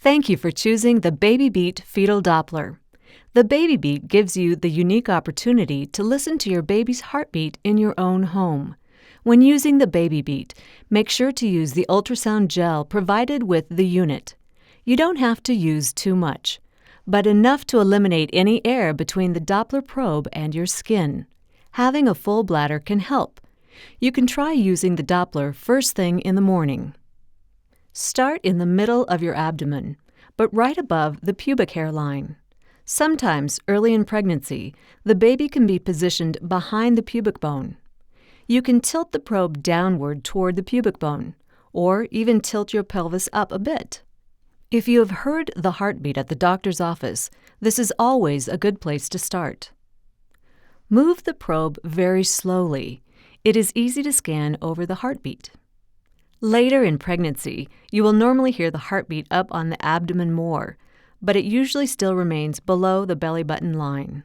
Thank you for choosing the BabyBeat Fetal Doppler. The BabyBeat gives you the unique opportunity to listen to your baby's heartbeat in your own home. When using the BabyBeat, make sure to use the ultrasound gel provided with the unit. You don't have to use too much, but enough to eliminate any air between the Doppler probe and your skin. Having a full bladder can help. You can try using the Doppler first thing in the morning. Start in the middle of your abdomen, but right above the pubic hair line. Sometimes, early in pregnancy, the baby can be positioned behind the pubic bone. You can tilt the probe downward toward the pubic bone, or even tilt your pelvis up a bit. If you have heard the heartbeat at the doctor's office, this is always a good place to start. Move the probe very slowly. It is easy to scan over the heartbeat. Later in pregnancy, you will normally hear the heartbeat up on the abdomen more, but it usually still remains below the belly button line.